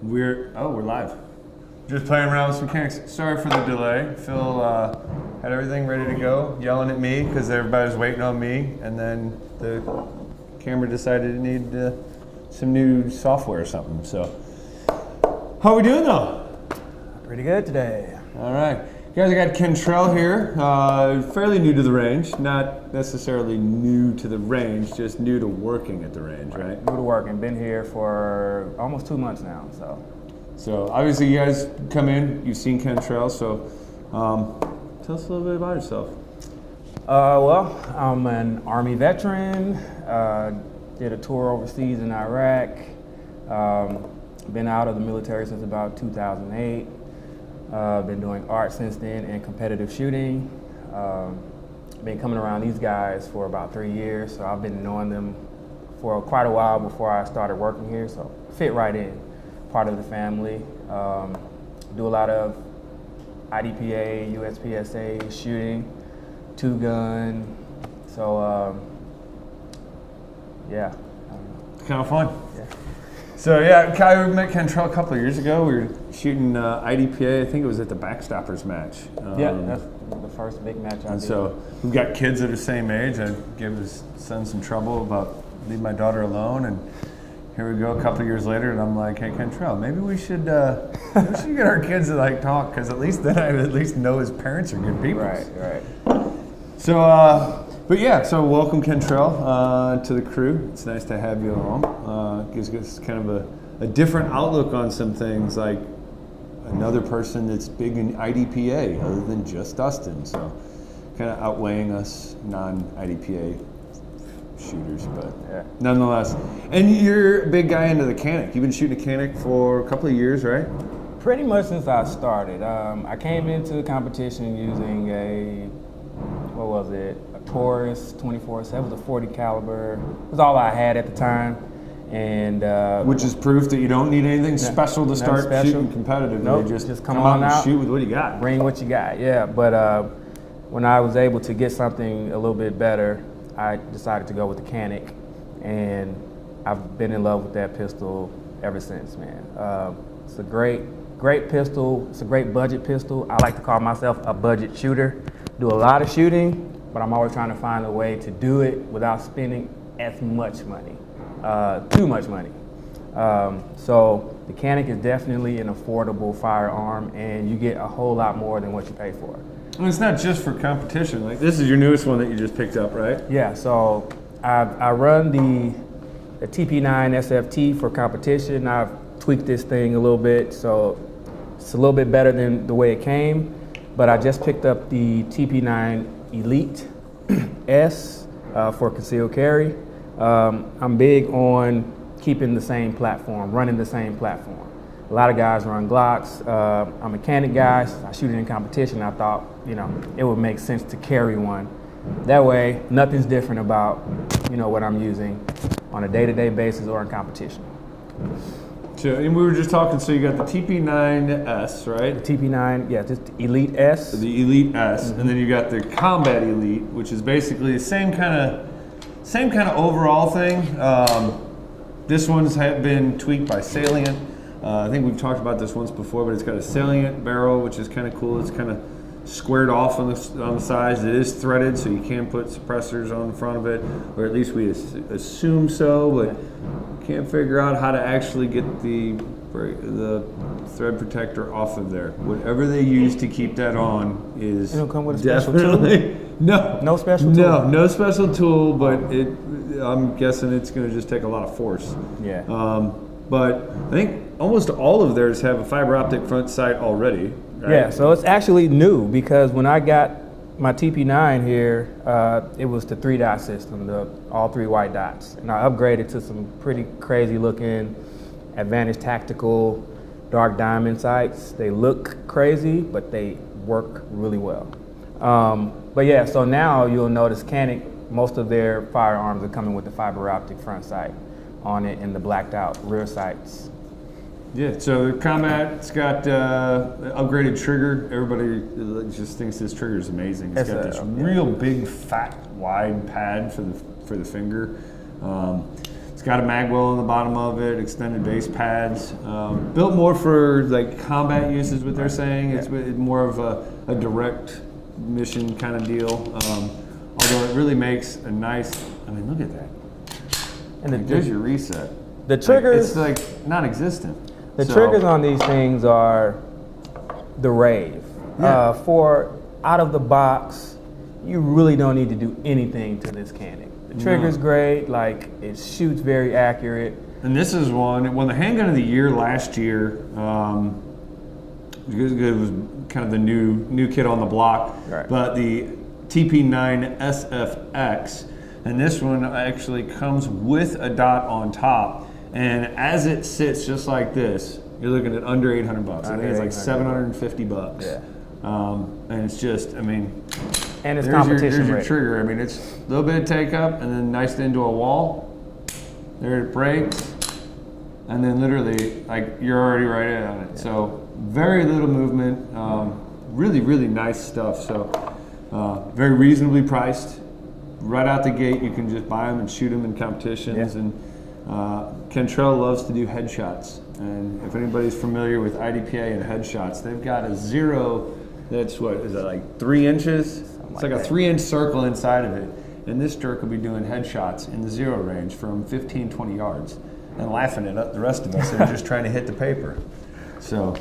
We're live. Just playing around with some mechanics. Sorry for the delay. Phil had everything ready to go, yelling at me because everybody was waiting on me, and then the camera decided it needed some new software or something. So, how are we doing though? Pretty good today. All right. Guys, I got Kentrell here, fairly new to the range, not necessarily new to the range, just new to working at the range, right? New to working, been here for almost 2 months now, So obviously you guys come in, you've seen Kentrell, so tell us a little bit about yourself. Well, I'm an Army veteran, did a tour overseas in Iraq, been out of the military since about 2008. Been doing art since then and competitive shooting. Been coming around these guys for about 3 years, so I've been knowing them for quite a while before I started working here, so fit right in. Part of the family. Do a lot of IDPA, USPSA shooting, two-gun, so yeah. It's kind of fun. Yeah. So yeah, I met Kentrell a couple of years ago. We were shooting IDPA. I think it was at the Backstoppers match. Yeah, that's the first big match I And did. so we've got kids that are the same age. I gave his son some trouble about leaving my daughter alone, and here we go a couple of years later, and I'm like, hey Kentrell, maybe we should get our kids to like talk, because at least then I at least know his parents are good people. Right. So, but yeah, so welcome Kentrell to the crew. It's nice to have you along. Gives us kind of a different outlook on some things, like another person that's big in IDPA other than just Dustin. So kind of outweighing us non-IDPA shooters, but Yeah. nonetheless. And you're a big guy into the Canic. You've been shooting a Canic for a couple of years, right? Pretty much since I started. I came into the competition using a Taurus 24/7. It was a 40 caliber. It was all I had at the time, and Which is proof that you don't need anything special to nothing start special. shooting competitively. Nope, Just come come on out and out. shoot with what you got. bring what you got. Yeah, but when I was able to get something a little bit better, I decided to go with the Canic, and I've been in love with that pistol ever since, man. It's a great pistol. It's a great budget pistol. I like to call myself a budget shooter. Do a lot of shooting, but I'm always trying to find a way to do it without spending as much money, too much money. So the Canic is definitely an affordable firearm, and you get a whole lot more than what you pay for. And it's not just for competition. Like, this is your newest one that you just picked up, right? Yeah, so I run the TP9 SFT for competition. I've tweaked this thing a little bit, so it's a little bit better than the way it came. But I just picked up the TP9 Elite S for concealed carry. I'm big on keeping the same platform, running the same platform. A lot of guys run Glocks. I'm a Canic guy. So I shoot it in competition. I thought, it would make sense to carry one. That way, nothing's different about, what I'm using on a day-to-day basis or in competition. So, and we were just talking, so you got the TP9S, right? The TP9, yeah, just Elite S. The Elite S, and then you got the Combat Elite, which is basically the same kind of overall thing. This one's been tweaked by Salient. I think we've talked about this once before, but it's got a Salient barrel, which is kind of cool. It's kind of squared off on the sides. It is threaded, so you can put suppressors on the front of it, or at least we assume so, but can't figure out how to actually get the thread protector off of there. Whatever they use to keep that on is It'll come with a special definitely tool? No special tool? No special tool, but I'm guessing it's going to just take a lot of force. Yeah. But I think almost all of theirs have a fiber optic front sight already. Right? Yeah, so it's actually new, because when I got my TP9 here, it was the 3-dot system, all 3 white dots. And I upgraded to some pretty crazy looking Advantage Tactical dark diamond sights. They look crazy, but they work really well. But yeah, so now you'll notice Canic, most of their firearms are coming with the fiber optic front sight on it and the blacked out rear sights. Yeah, so the Combat's got upgraded trigger. Everybody just thinks this trigger is amazing. It's got this real big, fat, wide pad for the finger. It's got a mag well on the bottom of it, extended base pads. Built more for like combat use is what they're saying. It's more of a direct mission kind of deal. Although it really makes a nice, I mean, look at that. And there's your reset. The triggers, like, it's like non-existent. The triggers on these things are the rave. For out of the box, you really don't need to do anything to this canning. The trigger's great, like it shoots very accurate. And this is one, it won the handgun of the year last year. It was kind of the new kid on the block. Right. But the TP9 SFX, and this one actually comes with a dot on top. And as it sits just like this, you're looking at under 800 bucks. I think it's like 750 bucks. Yeah. And it's just, I mean, and it's competition there's your trigger. I mean, it's a little bit of take up and then nice into a wall. There it breaks. And then literally, like, you're already right in on it. Yeah. So very little movement. Really, really nice stuff. So very reasonably priced. Right out the gate, you can just buy them and shoot them in competitions. Yeah. And Kentrell loves to do headshots. And if anybody's familiar with IDPA and headshots, they've got a zero that's, what is that, like 3 inches? It's like a 3-inch circle inside of it. And this jerk will be doing headshots in the zero range from 15, 20 yards and laughing at the rest of us that are just trying to hit the paper. So,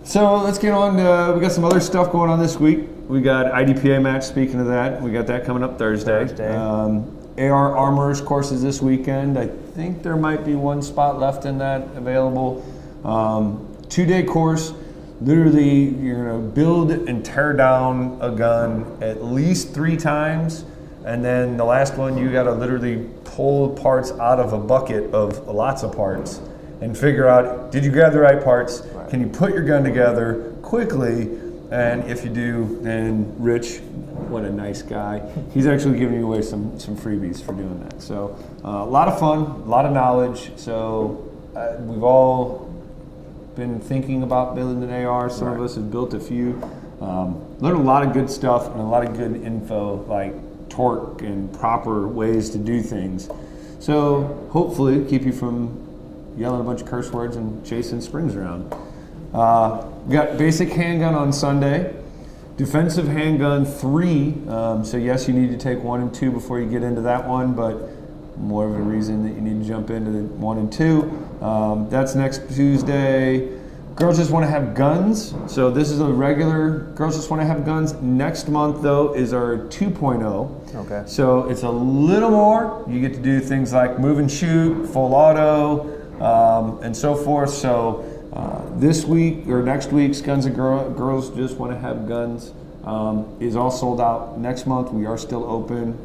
so let's get on to, we got some other stuff going on this week. We got IDPA match, speaking of that. We got that coming up Thursday. AR Armorers courses this weekend. I think there might be one spot left in that available. 2-day course. Literally, you're gonna build and tear down a gun at least 3 times. And then the last one, you gotta literally pull parts out of a bucket of lots of parts and figure out, did you grab the right parts? Right. Can you put your gun together quickly? And if you do, then Rich, what a nice guy. He's actually giving you away some freebies for doing that. So a lot of fun, a lot of knowledge. So we've all been thinking about building an AR. Some of us have built a few. Learned a lot of good stuff and a lot of good info, like torque and proper ways to do things. So hopefully keep you from yelling a bunch of curse words and chasing springs around. We got basic handgun on Sunday. Defensive handgun 3. So yes, you need to take 1 and 2 before you get into that one, but more of a reason that you need to jump into the 1 and 2. That's next Tuesday. Girls Just Want to Have Guns. So this is a regular Girls Just Want to Have Guns. Next month, though, is our 2.0. Okay. So it's a little more. You get to do things like move and shoot, full auto, and so forth. So this week or next week's Guns and Girls Just Want to Have Guns is all sold out. Next month, we are still open.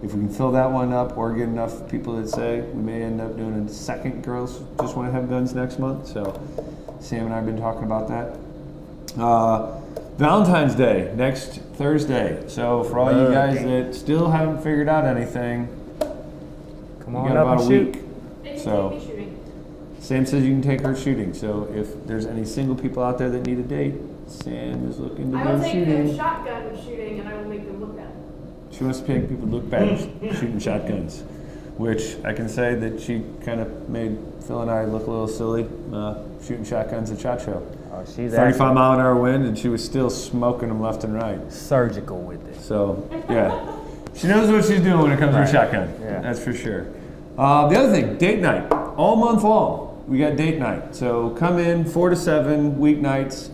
If we can fill that one up or get enough people that say, we may end up doing a second Girls Just Want to Have Guns next month. So Sam and I have been talking about that. Valentine's Day, next Thursday. So for all you guys that still haven't figured out anything, come on up and shoot. So Sam says you can take her shooting. So if there's any single people out there that need a date, Sam is looking to go shooting. I will take them shotgun shooting and I will make them look bad. She wants to make people look bad shooting shotguns, which I can say that she kind of made Phil and I look a little silly shooting shotguns at SHOT Show. Oh, she's 35-mile-an-hour wind, and she was still smoking them left and right. Surgical with it. So, yeah. She knows what she's doing when it comes to a shotgun. Yeah. That's for sure. The other thing, date night. All month long, we got date night. So come in 4 to 7 weeknights.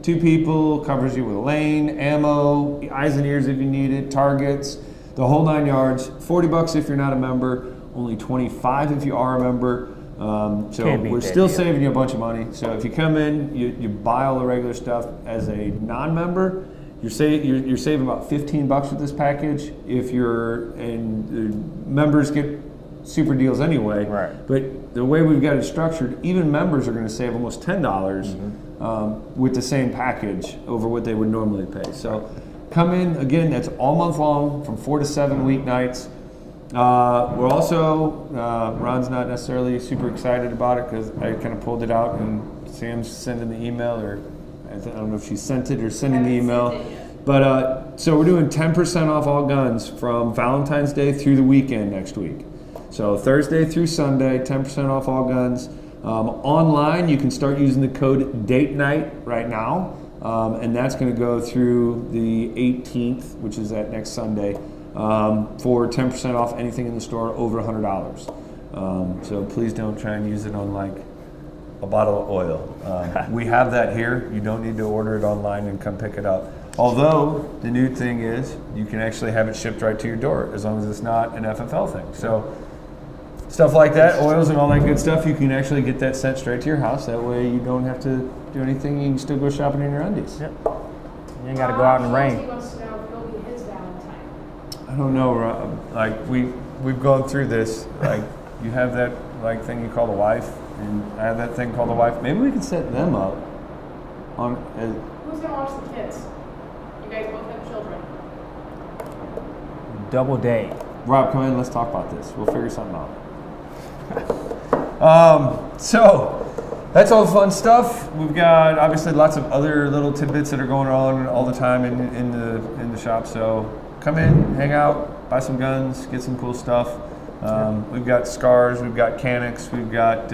2 people, covers you with a lane, ammo, eyes and ears if you need it, targets, the whole 9 yards. $40 if you're not a member, only $25 if you are a member. So we're still saving you a bunch of money. So if you come in, you buy all the regular stuff as a non-member, you're saving about $15 with this package. If you're, and members get super deals anyway. Right. But the way we've got it structured, even members are going to save almost $10 with the same package over what they would normally pay. So come in, again, that's all month long from 4 to 7 weeknights. We're also, Ron's not necessarily super excited about it because I kind of pulled it out and Sam's sending the email, or I don't know if she sent it or sending the email. But so we're doing 10% off all guns from Valentine's Day through the weekend next week. So Thursday through Sunday, 10% off all guns. Online, you can start using the code Date Night right now, and that's going to go through the 18th, which is that next Sunday, for 10% off anything in the store over $100. So please don't try and use it on like a bottle of oil. We have that here. You don't need to order it online and come pick it up. Although the new thing is you can actually have it shipped right to your door as long as it's not an FFL thing. So stuff like that, oils and all that good stuff, you can actually get that sent straight to your house. That way you don't have to do anything. You can still go shopping in your undies. Yep. You ain't got to go out in the rain. He wants to know if it'll be his Valentine. I don't know, Rob. Like we've gone through this. Like you have that like thing you call the wife, and I have that thing called the wife. Maybe we can set them up on. Who's gonna watch the kids? You guys both have children. Double day. Rob, come in. Let's talk about this. We'll figure something out. So that's all the fun stuff. We've got obviously lots of other little tidbits that are going on all the time in the shop. So come in, hang out, buy some guns, get some cool stuff. We've got scars, we've got canics, we've got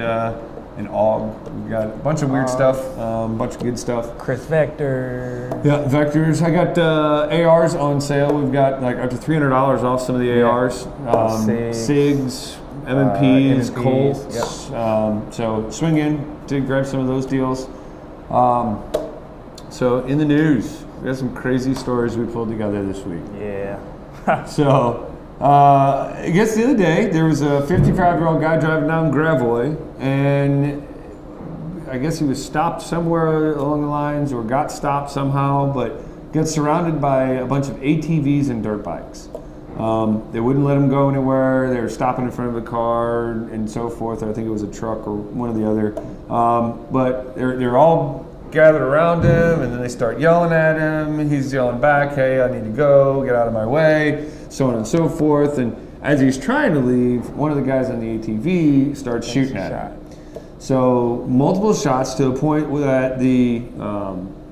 an AUG, we've got a bunch of weird stuff, a bunch of good stuff. Chris Vector. Yeah, Vectors. I got ARs on sale. We've got like up to $300 off some of the ARs. SIGs. M&Ps, Colts. Yep. So swing in to grab some of those deals. So in the news, we got some crazy stories we pulled together this week. Yeah. So I guess the other day there was a 55-year-old guy driving down Gravois, and I guess he was stopped somewhere along the lines or got stopped somehow, but got surrounded by a bunch of ATVs and dirt bikes. They wouldn't let him go anywhere. They were stopping in front of a car and so forth. I think it was a truck or one or the other. But they're all gathered around him, and then they start yelling at him. He's yelling back, "Hey, I need to go. Get out of my way," so on and so forth. And as he's trying to leave, one of the guys on the ATV starts shooting at him. So multiple shots to a point that the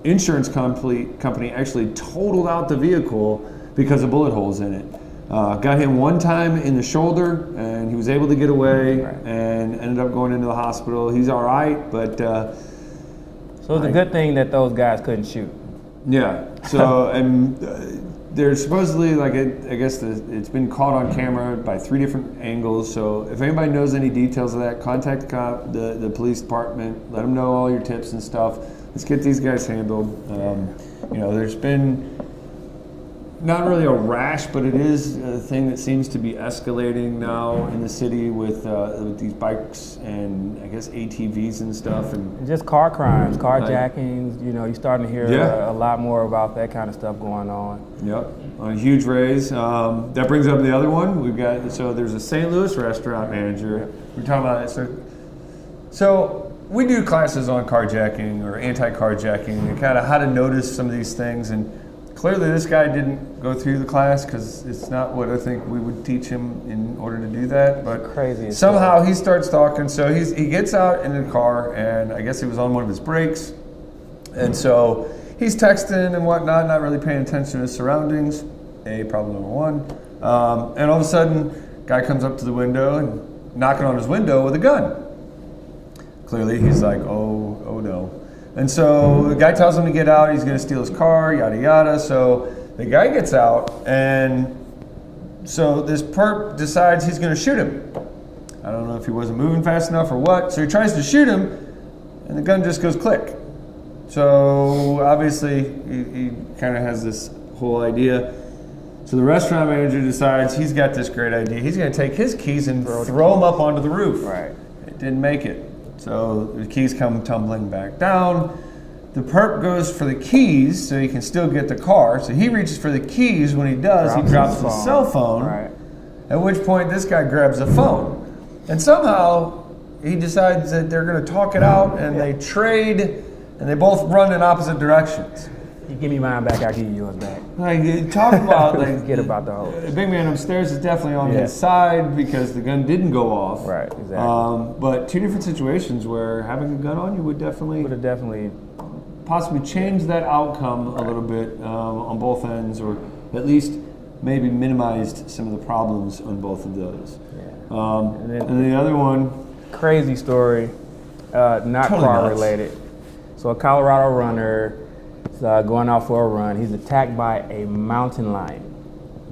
insurance company actually totaled out the vehicle because of bullet holes in it. Got him one time in the shoulder, and he was able to get away, and ended up going into the hospital. He's all right, but so it's a good thing that those guys couldn't shoot. Yeah. So and there's supposedly like I guess it's been caught on camera by 3 different angles. So if anybody knows any details of that, contact the police department. Let them know all your tips and stuff. Let's get these guys handled. There's been not really a rash, but it is a thing that seems to be escalating now in the city with these bikes and I guess ATVs and stuff. And just car crimes, carjackings, you're starting to hear a lot more about that kind of stuff going on. Yep, on a huge raise. That brings up the other one. We've got, so there's a St. Louis restaurant manager. We're talking about it. So we do classes on carjacking or anti-carjacking and kind of how to notice some of these things. And clearly this guy didn't go through the class because it's not what I think we would teach him in order to do that. But crazy. Somehow he starts talking. So he gets out in the car, and I guess he was on one of his brakes. And so he's texting and whatnot, not really paying attention to his surroundings. Problem number one. And all of a sudden, guy comes up to the window and knocking on his window with a gun. Clearly he's like, oh no. And so the guy tells him to get out, he's going to steal his car, yada yada. So the guy gets out, and so this perp decides he's going to shoot him. I don't know if he wasn't moving fast enough or what. So he tries to shoot him, and the gun just goes click. So obviously he kind of has this whole idea. So the restaurant manager decides he's got this great idea. He's going to take his keys and throw them up onto the roof. Right. It didn't make it. So the keys come tumbling back down. The perp goes for the keys so he can still get the car. So he reaches for the keys. When he does, he drops his cell phone. Right. At which point this guy grabs the phone. And somehow he decides that they're going to talk it out, and they trade, and they both run in opposite directions. You give me mine back, I'll give you yours back. Like, talk about like forget about the whole. The big man upstairs is definitely on his side because the gun didn't go off. Right, exactly. But 2 different situations where having a gun on you would have definitely possibly changed that outcome a little bit on both ends, or at least maybe minimized some of the problems on both of those. Yeah. And the other one, crazy story, not Totally car nuts. related. So a Colorado runner is going out for a run. He's attacked by a mountain lion.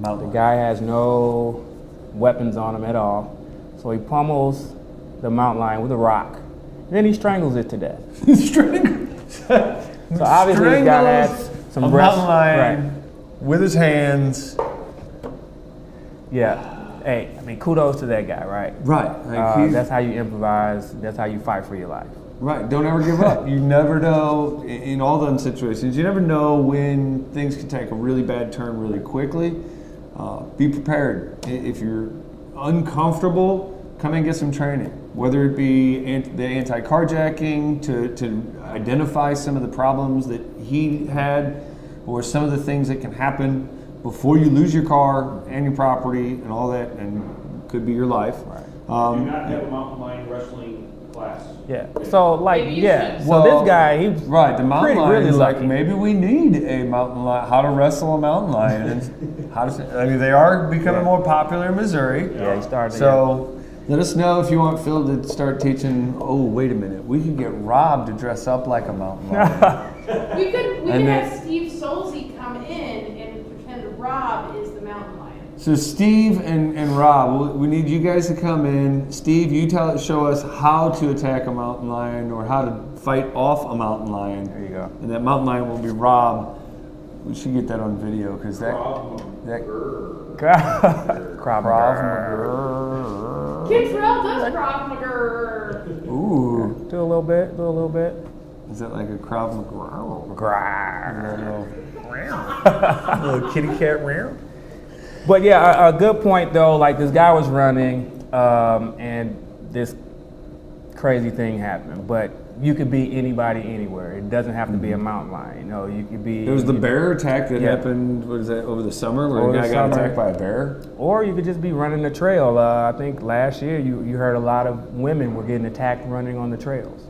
The guy has no weapons on him at all. So he pummels the mountain lion with a rock. And then he strangles it to death. So obviously this guy has some a breast. mountain lion with his hands. Yeah. Hey, I mean, kudos to that guy, right? Right. Like That's how you improvise. That's how you fight for your life. Right. Don't ever give up. You never know, in all those situations, you never know when things can take a really bad turn really quickly. Be prepared. If you're uncomfortable, come and get some training. Whether it be the anti-carjacking to identify some of the problems that he had, or some of the things that can happen before you lose your car and your property and all that, and could be your life. Right. Do not have a mountain lion wrestling class. Yeah. So like, Maybe you yeah. should. Well, So- this guy, he was Right, the mountain lion really is like, lucky. maybe we need a mountain lion, how to wrestle a mountain lion. And how to, I mean, they are becoming more popular in Missouri. Yeah, he started. So let us know if you want Phil to start teaching, oh, wait a minute, we could get Rob to dress up like a mountain lion. We could And then- have Steve Solzy come in and pretend Rob is the mountain lion. So Steve and Rob, we need you guys to come in. Steve, you show us how to attack a mountain lion or how to fight off a mountain lion. There you go. And that mountain lion will be Rob. We should get that on video because that Krav Maga. Kentrell does Krav Maga. Ooh, Do a little bit. Do a little bit. is that like a Krav Maga? Grrr. Little kitty cat meow. But yeah, a good point though. Like this guy was running, and this crazy thing happened. But you could be anybody anywhere. It doesn't have to be a mountain lion. You know, you could be. There was the bear attack that Yeah. happened. What is that, over the summer, where Over a guy the got summer. attacked by a bear? Or you could just be running the trail. I think last year you heard a lot of women were getting attacked running on the trails.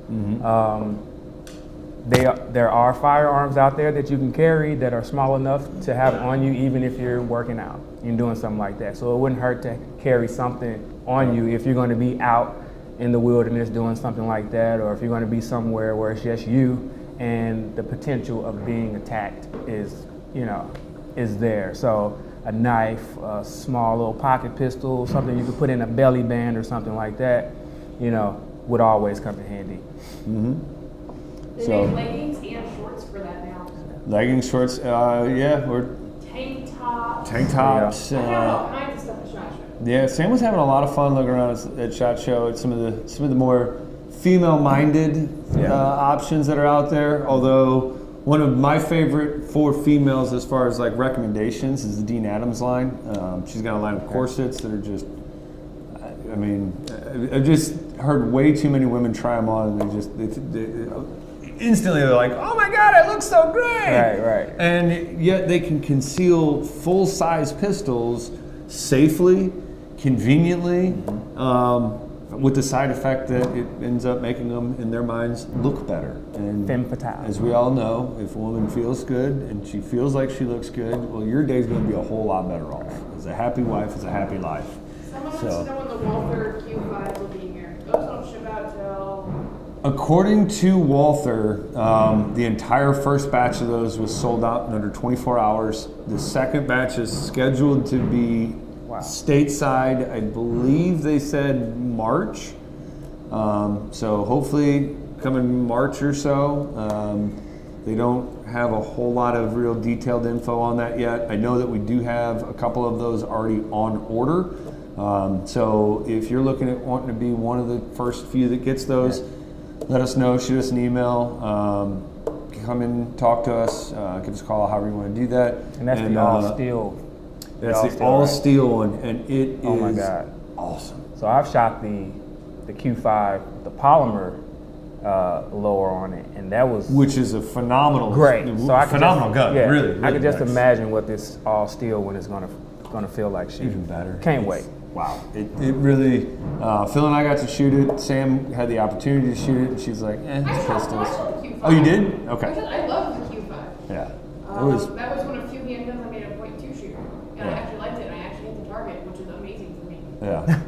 There are firearms out there that you can carry that are small enough to have on you, even if you're working out and doing something like that. So it wouldn't hurt to carry something on you if you're going to be out in the wilderness doing something like that, or if you're going to be somewhere where it's just you and the potential of being attacked is there. So a knife, a small little pocket pistol, something you could put in a belly band or something like that, would always come in handy. They So- make leggings and shorts for that now. Leggings, shorts, yeah, or Tank tops. tank tops. I have all kinds of stuff at SHOT Show. Yeah, Sam was having a lot of fun looking around at SHOT Show at some of the more female-minded options that are out there. Although one of my favorite for females, as far as like recommendations, is the Dean Adams line. She's got a line of corsets that are just. I mean, I've just heard way too many women try them on, and they instantly they're like, "Oh my God, it looks so great!" Right. And yet they can conceal full-size pistols safely, conveniently, with the side effect that it ends up making them, in their minds, look better. And Femme fatale. as we all know, if a woman feels good and she feels like she looks good, well, your day's going to be a whole lot better off. As a happy wife is a happy life. Someone wants to know when the Walther Q5 will be here. Those don't ship out till. According to Walther, the entire first batch of those was sold out in under 24 hours. The second batch is scheduled to be stateside, I believe they said March. So hopefully coming March or so. They don't have a whole lot of real detailed info on that yet. I know that we do have a couple of those already on order. So if you're looking at wanting to be one of the first few that gets those, let us know, shoot us an email, come in, talk to us, give us a call, however you want to do that. And that's the all steel. That's the all right? steel one, and it is Oh my God. awesome. So I've shot the Q5, the polymer lower on it, and that was Which is a phenomenal, great. So I could phenomenal just, gun, yeah, really. I could just nice. imagine what this all steel one is gonna feel like shooting. Even better. Can't It's wait. wow. It really, Phil and I got to shoot it. Sam had the opportunity to shoot it, and she's like, I it's shot pistols. the Q5. Oh, you did? Okay. I love the Q5. Yeah. It was, that was one of few handguns I made a .2 shooter, and Yeah. I actually liked it. And I actually hit the target, which is amazing for me. yeah.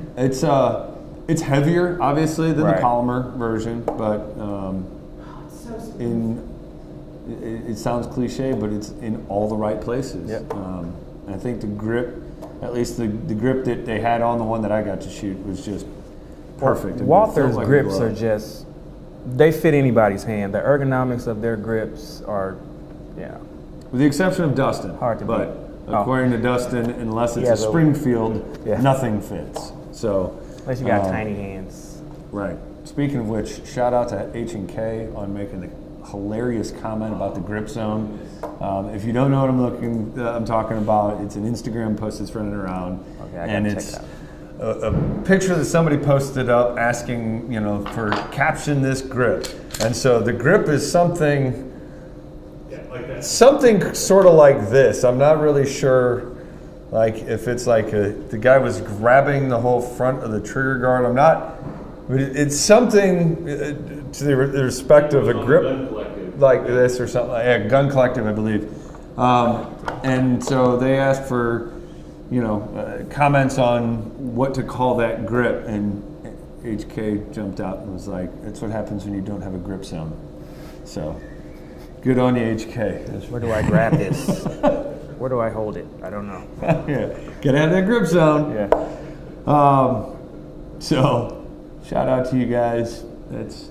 It's heavier, obviously, than Right. the polymer version, but It's so smooth. it sounds cliche, but it's in all the right places. Yep. I think the grip, at least the grip that they had on the one that I got to shoot, was just perfect. It Walther's felt like a grips glove. are just, they fit anybody's hand. The ergonomics of their grips are, With the exception of Dustin. Hard to But beat. according to Dustin, unless it's Yeah, a Springfield, Yeah. nothing fits. So, unless you got tiny hands. right. Speaking of which, shout out to H&K on making the hilarious comment about the grip zone. If you don't know what I'm talking about, it's an Instagram post that's running around, Okay, I gotta and check it's it a picture that somebody posted up asking, for caption this grip, and so the grip is something. Yeah, like that. Something sort of like this. I'm not really sure, like if it's like the guy was grabbing the whole front of the trigger guard. I'm not. But it's something to the respect of a Gun grip Collective. like this or something. Yeah, Gun Collective, I believe. And so they asked for, comments on what to call that grip, and HK jumped out and was like, "That's what happens when you don't have a grip zone." So. Good on you, HK. Where do I grab this? Where do I hold it? I don't know. Yeah, gotta have that grip zone. Yeah. So, shout out to you guys. That's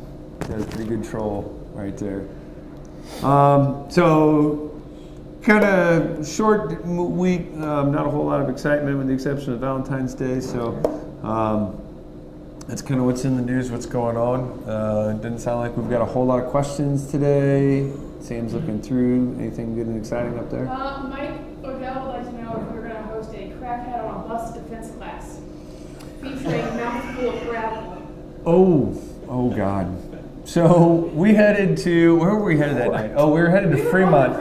a pretty good troll right there. So, kind of short week. Not a whole lot of excitement, with the exception of Valentine's Day. So, that's kind of what's in the news. What's going on? It doesn't sound like we've got a whole lot of questions today. Sam's looking through. Anything good and exciting up there? Mike Odell would like to know if we're going to host a crackhead on a bus defense class featuring a mouthful of gravel. Oh God. So we headed to, where were we headed that night? Oh, we were headed to Fremont.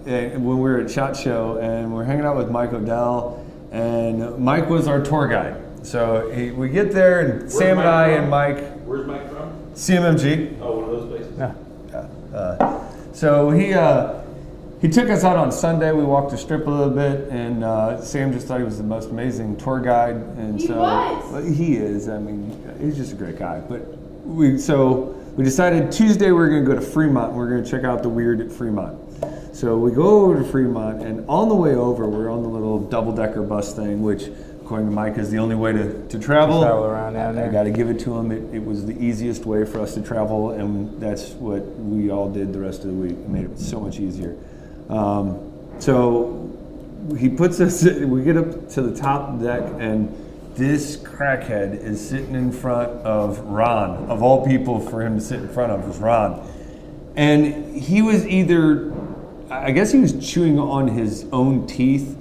When we were at SHOT Show, and we're hanging out with Mike Odell, and Mike was our tour guide. So we get there, and Sam and I and Mike. Where's Mike from? CMMG. Oh, one of those places? Yeah. So he took us out on Sunday. We walked the strip a little bit, and Sam just thought he was the most amazing tour guide. And He was. Well, he is. I mean, he's just a great guy. But we decided Tuesday we were going to go to Fremont. And we're going to check out the weird at Fremont. So we go over to Fremont, and on the way over, we're on the little double-decker bus thing, which, according to Mike, is the only way to travel. Travel around down there. I got to give it to him. It was the easiest way for us to travel, and that's what we all did the rest of the week. It made it so much easier. So he puts us. We get up to the top deck, and this crackhead is sitting in front of Ron. Of all people for him to sit in front of was Ron, and he was either, I guess he was chewing on his own teeth.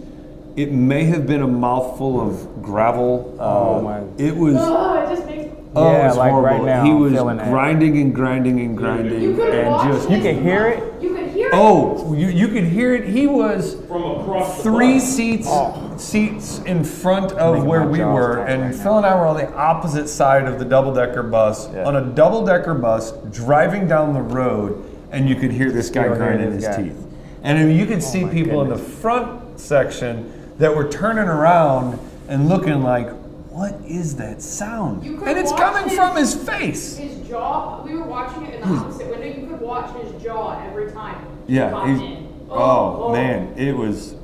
It may have been a mouthful of gravel. Oh my! It was. Oh, it just makes. Oh, Yeah, it was like horrible. right now, He I'm was feeling that. grinding and grinding and grinding, You could and watch just. You can hear it? You could hear it. Oh, you could hear it. He was From across the three bus. seats in front of Making where my we jaws were, drop and right Phil and I were on the opposite side of the double-decker bus, Yeah. on a double-decker bus, driving down the road, and you could hear this guy Still hearing grinding his this guy. teeth. And I mean, you could see my people in the goodness. front section that were turning around and looking like, what is that sound? You could And it's watch coming his- from his face. His jaw, we were watching it in the opposite window. You could watch his jaw every time. he Yeah, popped he's, in. oh man, it was,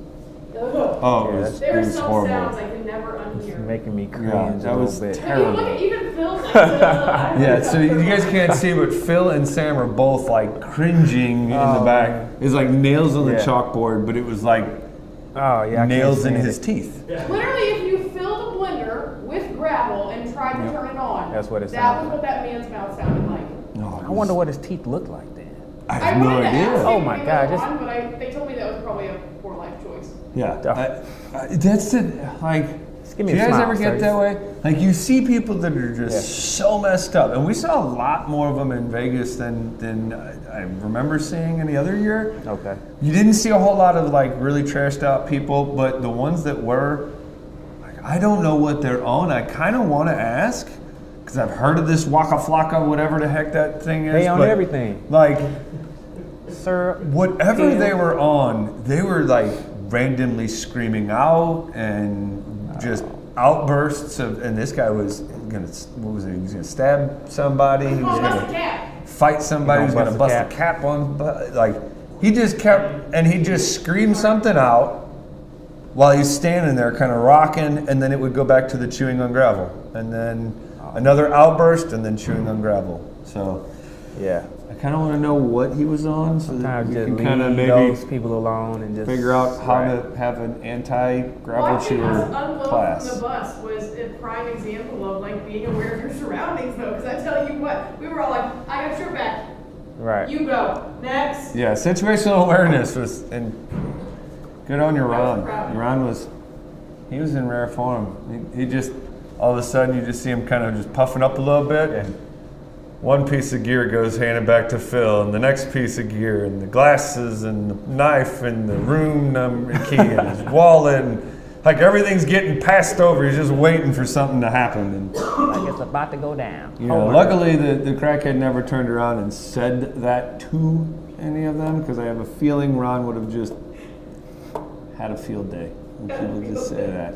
Ugh. oh, Yeah, it was, There it are was some horrible. sounds I can never unhear. Making me cringe Yeah, a that little was bit. Like, you look terrible. at even Phil's like, ugh. Yeah, so you guys can't see, but Phil and Sam are both like cringing in the Oh, back. man. It's like nails on the Yeah. chalkboard, but it was like Oh yeah, I nails in can't stand his it. teeth. Literally, if you filled a blender with gravel and tried to turn it on, That's what it that sounded was what that man's mouth sounded like. No, I wonder what his teeth look like then. I have no wanted to ask idea. him Oh if my he God, was just- on, but they told me that was probably a poor life choice. Yeah, that's it. Like, Just do give me you a guys smile, ever get sir. that way? Like, you see people that are just Yeah. so messed up, and we saw a lot more of them in Vegas than I remember seeing any other year. Okay. You didn't see a whole lot of like really trashed out people, but the ones that were, like, I don't know what they're on. I kind of want to ask because I've heard of this Waka Flocka, whatever the heck that thing is. They own but, everything. Like, Sir, whatever they were on, they were like randomly screaming out and just outbursts of. And this guy was gonna, what was it? He was gonna stab somebody. He was Bust a gonna cap. fight somebody. He was gonna bust a cap on. Like, he just kept, and he just screamed something out while he's standing there, kind of rocking, and then it would go back to the chewing on gravel, and then another outburst, and then chewing on gravel. So, yeah. I kind of want to know what he was on, so that Sometimes we just can leave kind of maybe those people alone and just figure out how right. to have an anti-gravel Watching chewer us unload class. from the bus was a prime example of like being aware of your surroundings, though. Because I tell you what, we were all like, "I got your back. Right. You go next." Yeah, situational awareness was, and good on your I was Ron. proud. Ron was, he was in rare form. He just, all of a sudden you just see him kind of just puffing up a little bit, and one piece of gear goes handed back to Phil, and the next piece of gear, and the glasses, and the knife, and the room number key, and his wallet, and like everything's getting passed over. He's just waiting for something to happen. And Like it's about to go down. you know, luckily the crackhead never turned around and said that to any of them, because I have a feeling Ron would have just had a field day. If he would just say that,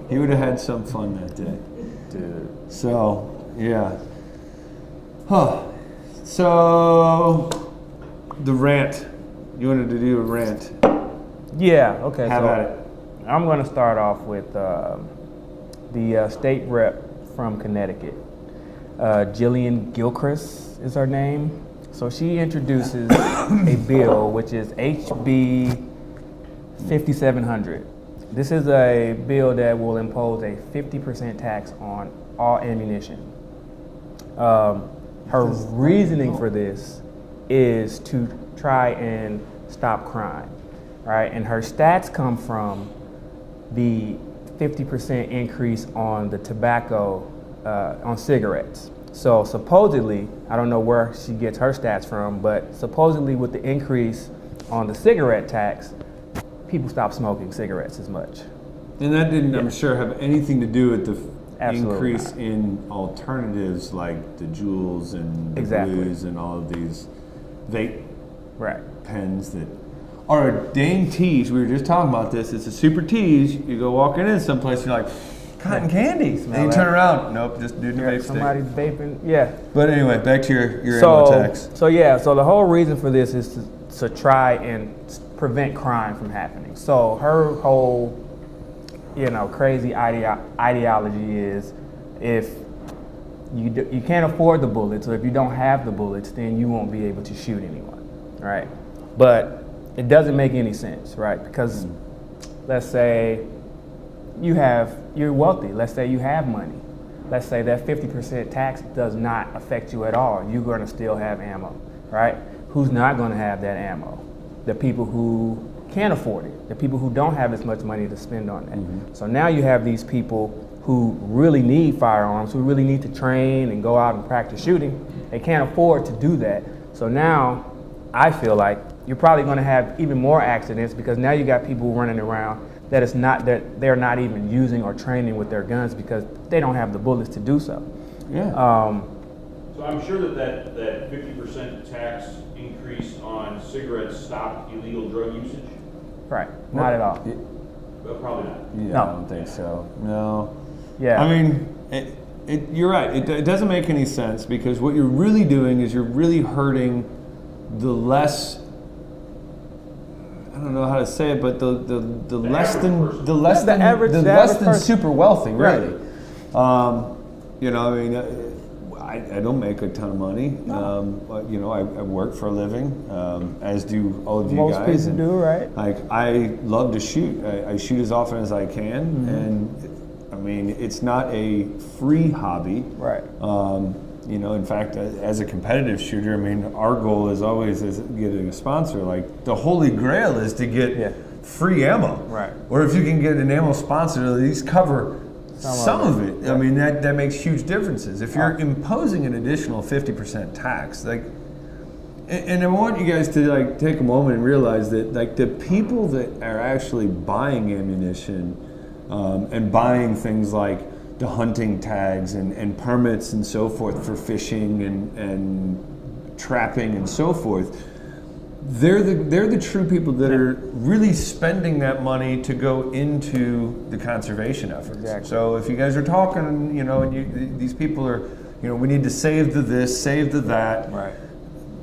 he would have had some fun that day. Dude. So yeah. Huh. So the rant. You wanted to do a rant. Yeah, okay. Have so at it. I'm going to start off with the state rep from Connecticut. Jillian Gilchrist is her name. So she introduces a bill which is HB 5700. This is a bill that will impose a 50% tax on all ammunition. Her reasoning for this is to try and stop crime, right? And her stats come from the 50% increase on the tobacco, on cigarettes. So supposedly, I don't know where she gets her stats from, but supposedly with the increase on the cigarette tax, people stop smoking cigarettes as much. And that didn't, I'm sure, have anything to do with the Absolutely increase not. in alternatives like the Juuls and the Exactly. Blues and all of these vape Right. pens that are a dang tease. We were just talking about this. It's a super tease. You go walking in someplace, you're like, cotton candy. And you that? turn around, nope, just doing the vape stick. Somebody's vaping, yeah. But anyway, back to your ammo tax. So the whole reason for this is to try and prevent crime from happening. So her whole, crazy ideology is if you can't afford the bullets, or if you don't have the bullets, then you won't be able to shoot anyone, right? But it doesn't make any sense, right? Because let's say you're wealthy. Let's say you have money. Let's say that 50% tax does not affect you at all. You're going to still have ammo, right? Who's not going to have that ammo? The people who can't afford it. The people who don't have as much money to spend on that. Mm-hmm. So now you have these people who really need firearms, who really need to train and go out and practice shooting. They can't afford to do that. So now I feel like you're probably going to have even more accidents, because now you got people running around that they're not even using or training with their guns because they don't have the bullets to do so. Yeah. So I'm sure that 50% tax increase on cigarettes stopped illegal drug usage? Right. Not at all. Well, probably not. Yeah, No. I don't think so. No. Yeah. I mean, you're right. It doesn't make any sense, because what you're really doing is you're really hurting the less. I don't know how to say it, but the less than person. super wealthy, really. Right. I don't make a ton of money. But, I work for a living, as do all of you Most guys. people do, right? Like, I love to shoot. I shoot as often as I can, Mm-hmm. and I mean, it's not a free hobby. Right. In fact, as a competitive shooter, I mean, our goal is always getting a sponsor. Like, the holy grail is to get free ammo. Right. Or if you can get an ammo sponsor to at least cover some of it. I mean, that makes huge differences. If you're imposing an additional 50% tax, and I want you guys to take a moment and realize that the people that are actually buying ammunition and buying things like the hunting tags and permits and so forth for fishing and trapping and so forth. They're the true people that are really spending that money to go into the conservation efforts. Exactly. So if you guys are talking, and these people are, we need to save the this, save the that. Right.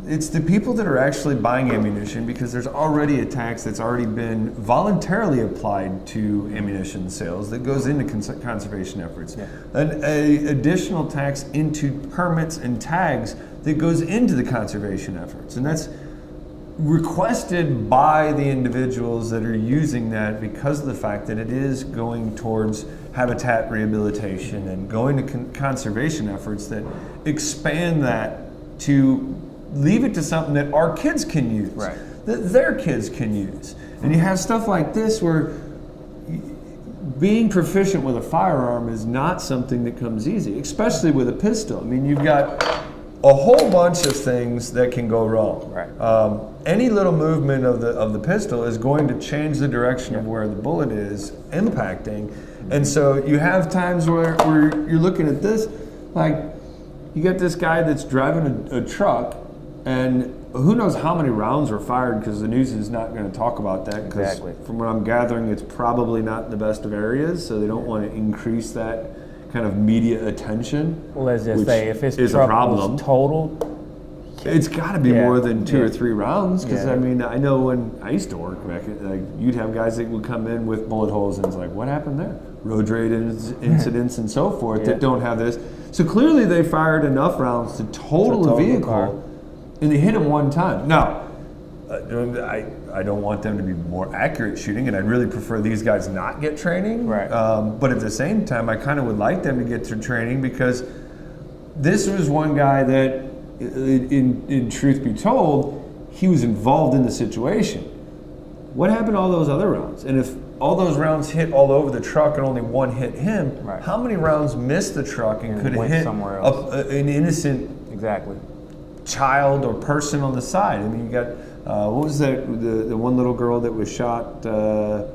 It's the people that are actually buying ammunition, because there's already a tax that's already been voluntarily applied to ammunition sales that goes into conservation efforts. Yeah. An additional tax into permits and tags that goes into the conservation efforts. And that's requested by the individuals that are using that, because of the fact that it is going towards habitat rehabilitation and going to conservation efforts that expand that to leave it to something that our kids can use, right, that their kids can use. And you have stuff like this where being proficient with a firearm is not something that comes easy, especially with a pistol. I mean, you've got a whole bunch of things that can go wrong. Right. Any little movement of the pistol is going to change the direction of where the bullet is impacting. And so you have times where you're looking at this, like you get this guy that's driving a truck, and who knows how many rounds were fired, because the news is not going to talk about that. Exactly. From what I'm gathering, it's probably not in the best of areas, so they don't want to increase that kind of media attention. Well, let's just say if his is truck a problem. was totaled, It's got to be more than 2 or 3 rounds, because Yeah. I mean, I know when I used to work back, like you'd have guys that would come in with bullet holes, and it's like, what happened there? Road rage incidents and so forth that don't have this. So clearly, they fired enough rounds to total a vehicle, car. and they hit him one time. Now, I don't want them to be more accurate shooting, and I'd really prefer these guys not get training. Right. But at the same time, I kind of would like them to get through training, because this was one guy that, in truth be told, he was involved in the situation. What happened to all those other rounds? And if all those rounds hit all over the truck and only one hit him, Right. how many rounds missed the truck and could have went hit somewhere else. an innocent exactly. child or person on the side? I mean, you got, what was that, the one little girl that was shot a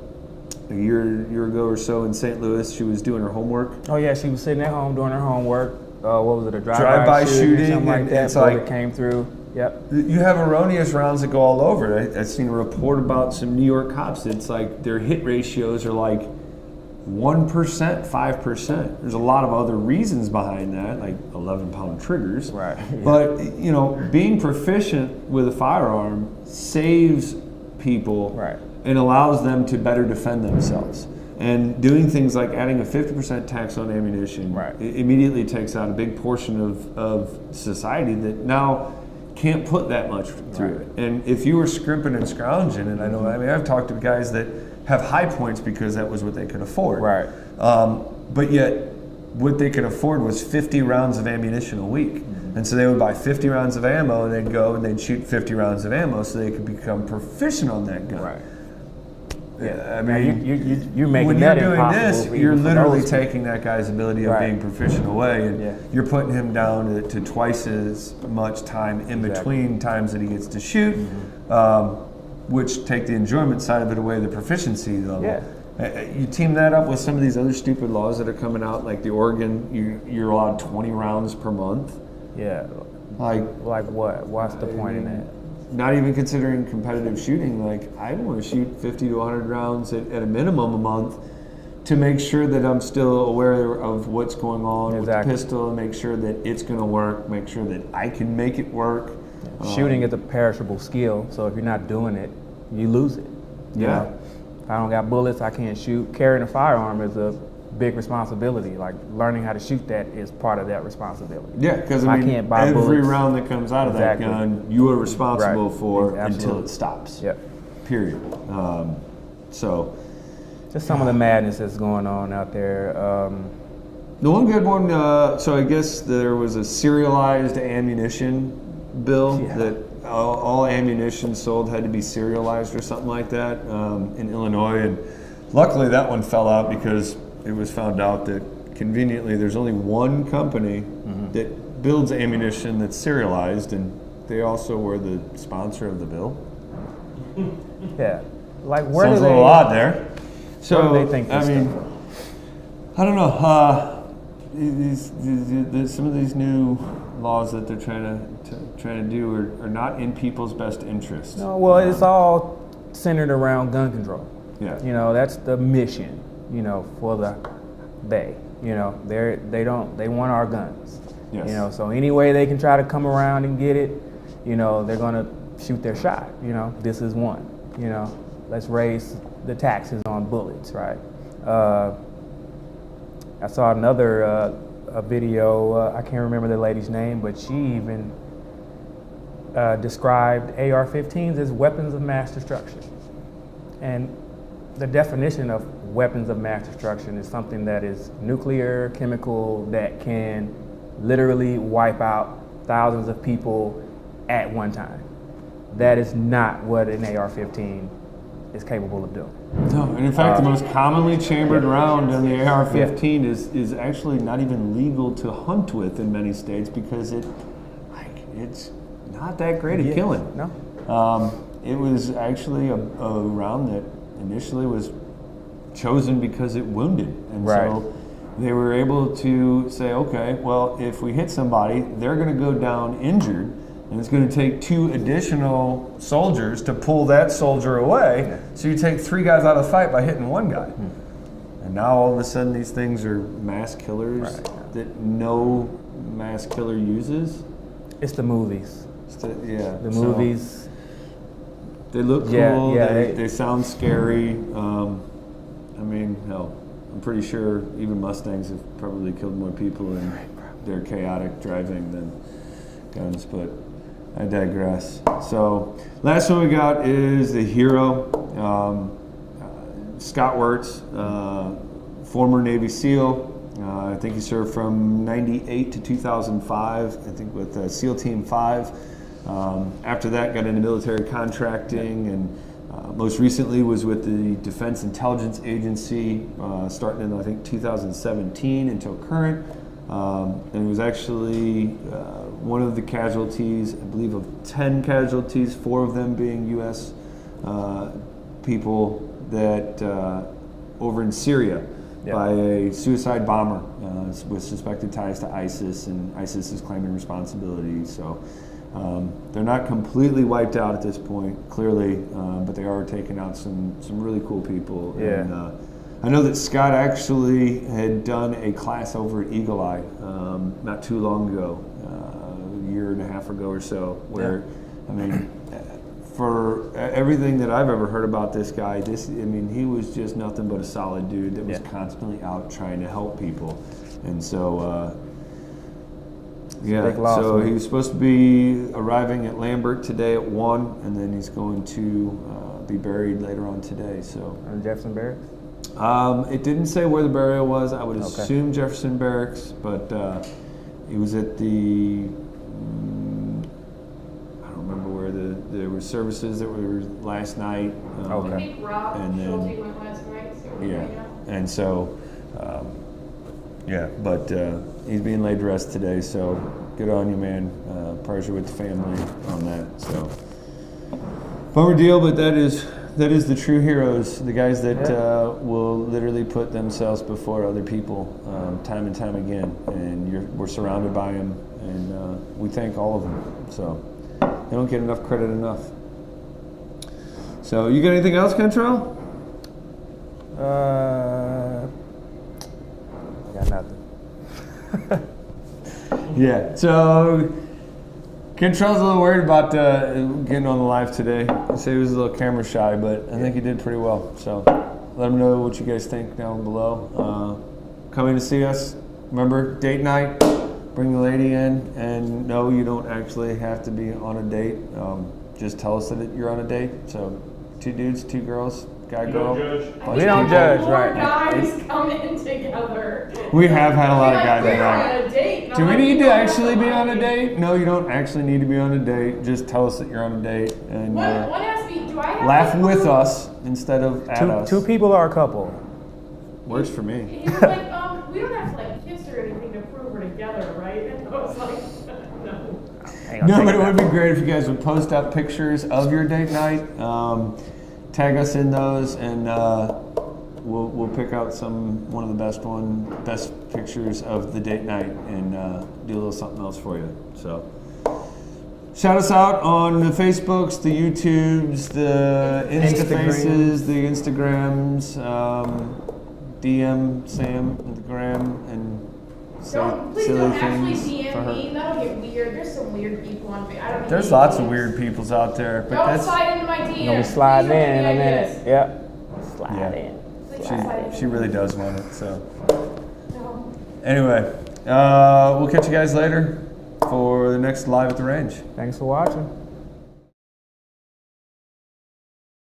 year ago or so in St. Louis? She was doing her homework. Oh yeah, she was sitting at home doing her homework. What was it, a Drive-by shooting, something like and that? it's like- Bullet came through. Yep. You have erroneous rounds that go all over. I've seen a report about some New York cops. It's like their hit ratios are like 1%, 5%. There's a lot of other reasons behind that, like 11-pound triggers. Right. But being proficient with a firearm saves people, Right. and allows them to better defend themselves. And doing things like adding a 50% tax on ammunition, Right. immediately takes out a big portion of society that now can't put that much through Right. it. And if you were scrimping and scrounging, and I've talked to guys that have high points because that was what they could afford. Right. But yet, what they could afford was 50 rounds of ammunition a week. Mm-hmm. And so they would buy 50 rounds of ammo, and they'd go and they'd shoot 50 rounds of ammo so they could become proficient on that gun. Right. Yeah, I Now, mean, you're making when that you're doing impossible this, for you're even for literally those people. taking that guy's ability of Right. being proficient away, and Yeah. you're putting him down to twice as much time in Exactly. between times that he gets to shoot, which take the enjoyment side of it away, the proficiency level. Yeah. You team that up with some of these other stupid laws that are coming out, like the Oregon, you're allowed 20 rounds per month. Yeah. Like what? What's the point in that? not even considering competitive shooting, like I want to shoot 50 to 100 rounds at a minimum a month to make sure that I'm still aware of what's going on with the pistol, and make sure that it's going to work, make sure that I can make it work. Shooting is a perishable skill, so if you're not doing it, you lose it. You know? If I don't got bullets, I can't shoot. Carrying a firearm is a big responsibility. Like learning how to shoot that is part of that responsibility. Yeah, because I mean, can't buy every bullets. round that comes out of that gun, you are responsible for until it stops. Yep. Period. So. Just some of the madness that's going on out there. The one good one, so I guess there was a serialized ammunition bill that all ammunition sold had to be serialized or something like that in Illinois. And luckily that one fell out because it was found out that conveniently there's only one company that builds ammunition that's serialized, and they also were the sponsor of the bill. Yeah. Like where Sounds do a little odd there. So, where do they think this I mean, stuff from? I don't know. Some of these new laws that they're trying to do are not in people's best interest. No, well, it's all centered around gun control. Yeah. You know, that's the mission. You know, for the Bay. You know, they want our guns. Yes. You know, so any way they can try to come around and get it, you know, they're gonna shoot their shot. You know, this is one. You know, let's raise the taxes on bullets, right? I saw another a video. I can't remember the lady's name, but she even described AR-15s as weapons of mass destruction. And the definition of weapons of mass destruction is something that is nuclear, chemical, that can literally wipe out thousands of people at one time. That is not what an AR-15 is capable of doing. No, and in fact, the most commonly chambered round on the AR-15 is actually not even legal to hunt with in many states because it's not that great at killing. No. It was actually a round that initially was chosen because it wounded, and so they were able to say, okay, well, if we hit somebody, they're going to go down injured. And it's going to take 2 additional soldiers to pull that soldier away. Yeah. So you take 3 guys out of the fight by hitting 1 guy. And now all of a sudden these things are mass killers that no mass killer uses. It's the movies. The movies. They look cool. They sound scary. I mean, hell, I'm pretty sure even Mustangs have probably killed more people in their chaotic driving than guns, but I digress. So, last one we got is the hero, Scott Wirtz, former Navy SEAL. I think he served from '98 to 2005, I think with SEAL Team 5. After that, got into military contracting, and most recently was with the Defense Intelligence Agency, starting in, I think, 2017 until current. And it was actually one of the casualties, I believe, of 10 casualties, 4 of them being U.S. People that over in Syria by a suicide bomber with suspected ties to ISIS, and ISIS is claiming responsibility. So they're not completely wiped out at this point, clearly, but they are taking out some really cool people. Yeah. And, I know that Scott actually had done a class over at Eagle Eye not too long ago, a year and a half ago or so, where, I mean, for everything that I've ever heard about this guy, he was just nothing but a solid dude that was constantly out trying to help people. And so, so he was supposed to be arriving at Lambert today at 1, and then he's going to be buried later on today. So On Jefferson Barracks? It didn't say where the burial was. I would assume Jefferson Barracks, but he was at the, I don't remember where there were services that were last night. I think Rob Schulte went last night. So and so, but he's being laid to rest today, so good on you, man. Prayers are with the family on that. So, bummer deal, but that is the true heroes, the guys that will literally put themselves before other people time and time again. And we're surrounded by them, and we thank all of them. So they don't get enough credit enough. So you got anything else, Kentrell? Got nothing. Yeah, so Kentrell's a little worried about getting on the live today. He said he was a little camera shy, but I think he did pretty well. So let him know what you guys think down below. Come in to see us. Remember, date night. Bring the lady in, and no, you don't actually have to be on a date. Just tell us that you're on a date. So 2 dudes, 2 girls, guy, girl. We don't judge, right? Guys come in together. We have had a lot of guys we're tonight. on a date. Do we need to actually be on a date? No, you don't actually need to be on a date. Just tell us that you're on a date, and What has me? Do I have laugh to with us instead of at us. 2 people are a couple. Works for me. He was like, we don't have to like kiss or anything to prove we're together, right? And I was like, no. No, but it would be great if you guys would post up pictures of your date night, tag us in those, and we'll pick out one of the best pictures of the date night and do a little something else for you. So shout us out on the Facebooks, the YouTubes, the Instafaces, the Instagrams. DM Sam at the gram and say Please silly don't actually things for DM her. me. That'll get weird. There's some weird people on Facebook. I don't. There's need lots of DMs. weird peoples out there, but Don't that's slide into my DMs. Gonna be sliding Please don't in give a me minute. ideas. Yep. Slide Yeah. in. Please don't slide into she my really DMs. does want it. So No. anyway, we'll catch you guys later for the next Live at the Range. Thanks for watching.